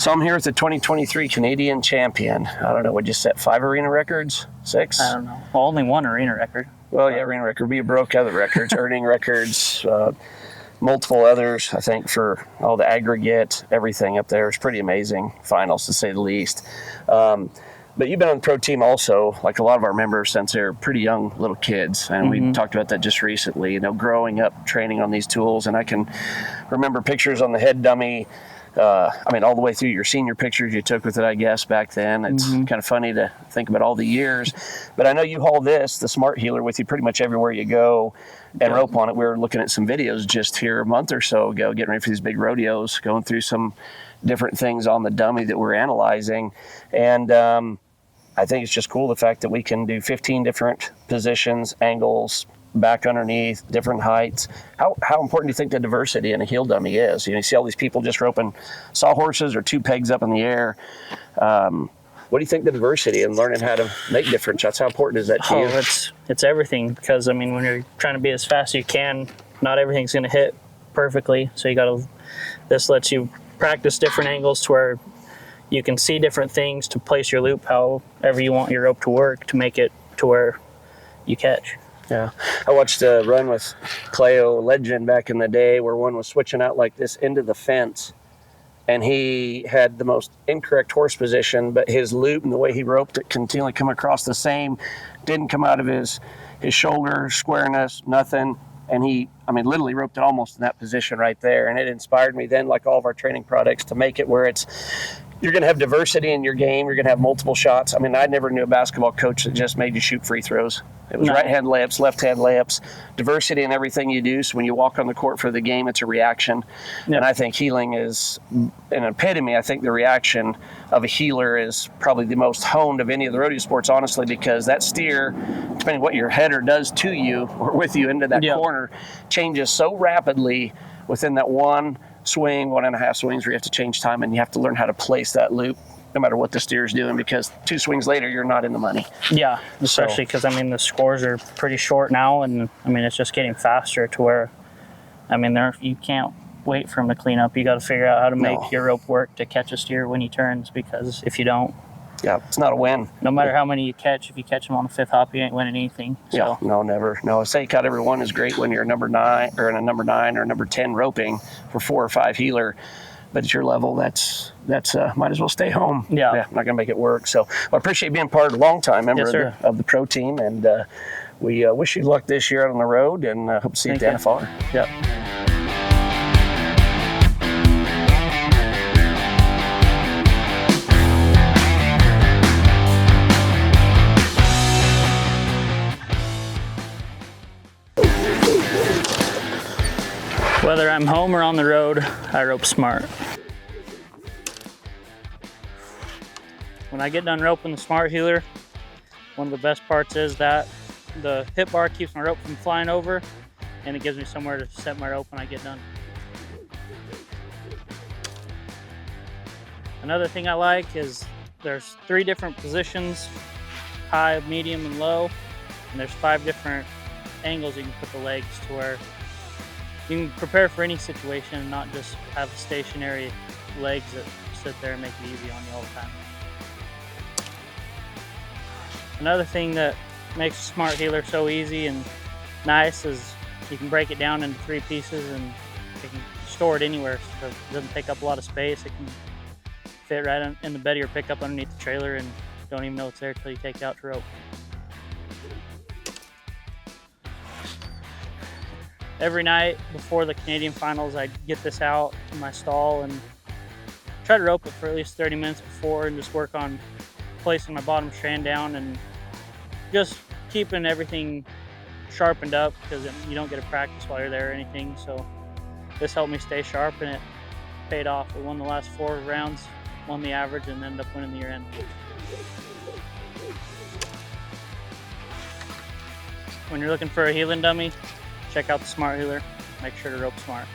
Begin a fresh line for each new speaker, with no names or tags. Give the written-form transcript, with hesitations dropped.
So I'm here with the 2023 Canadian champion. I don't know, would you set 5 arena records? 6?
I don't know. Well, only 1 arena record.
Well, yeah, arena record. We broke other records, earning records, multiple others, I think, for all the aggregate, everything up there. It's pretty amazing finals, to say the least. But you've been on the pro team also, like a lot of our members, since they're pretty young little kids. And we talked about that just recently, growing up, training on these tools. And I can remember pictures on the head dummy, all the way through your senior pictures you took with it, I guess, back then. It's kind of funny to think about all the years. But I know you haul the Smart Heeler, with you pretty much everywhere you go and rope on it. We were looking at some videos just here a month or so ago, getting ready for these big rodeos, going through some different things on the dummy that we're analyzing. And I think it's just cool, the fact that we can do 15 different positions, angles, back underneath, different heights. How important do you think the diversity in a heel dummy is? You see all these people just roping sawhorses or 2 pegs up in the air. What do you think the diversity and learning how to make different shots, how important is that to you?
It's everything, because when you're trying to be as fast as you can, not everything's going to hit perfectly. So this lets you practice different angles to where you can see different things to place your loop however you want your rope to work to make it to where you catch.
Yeah, I watched a run with Cleo Legend back in the day where one was switching out like this into the fence, and he had the most incorrect horse position, but his loop and the way he roped it continually come across the same, didn't come out of his shoulder, squareness, nothing. And he, literally roped it almost in that position right there. And it inspired me then, like all of our training products, to make it where you're going to have diversity in your game. You're going to have multiple shots. I never knew a basketball coach that just made you shoot free throws. It was right-hand layups, left-hand layups, diversity in everything you do. So when you walk on the court for the game, it's a reaction. Yeah. And I think heeling is an epitome. I think the reaction of a heeler is probably the most honed of any of the rodeo sports, honestly, because that steer, depending on what your header does to you or with you into that corner, changes so rapidly within that one swing, 1.5 swings, where you have to change time and you have to learn how to place that loop no matter what the steer is doing, because 2 swings later you're not in the money.
Yeah, especially because the scores are pretty short now, and it's just getting faster to where you can't wait for him to clean up. You got to figure out how to make your rope work to catch a steer when he turns, because if you don't,
it's not a win.
No matter how many you catch, if you catch him on the 5th hop, you ain't winning anything. So.
Yeah, no, never. No, a say cut every one is great when you're a number 9 or number 10 roping for 4 or 5 heeler. But at your level, that's might as well stay home.
Yeah,
not going to make it work. So I appreciate being part of a long-time member of the pro team, and we wish you luck this year out on the road, and hope to see you at the NFR.
Yep. Whether I'm home or on the road, I rope smart. When I get done roping the Smart Heeler, one of the best parts is that the hip bar keeps my rope from flying over, and it gives me somewhere to set my rope when I get done. Another thing I like is there's 3 different positions, high, medium, and low, and there's 5 different angles you can put the legs to where you can prepare for any situation and not just have stationary legs that sit there and make it easy on you all the time. Another thing that makes a Smart Heeler so easy and nice is you can break it down into 3 pieces and you can store it anywhere, so it doesn't take up a lot of space. It can fit right in the bed of your pickup underneath the trailer and don't even know it's there until you take it out to rope. Every night before the Canadian finals, I get this out in my stall and try to rope it for at least 30 minutes before and just work on placing my bottom strand down and just keeping everything sharpened up, because you don't get to practice while you're there or anything. So this helped me stay sharp, and it paid off. We won the last 4 rounds, won the average, and ended up winning the year end. When you're looking for a heeling dummy, check out the Smart Heeler. Make sure to rope smart.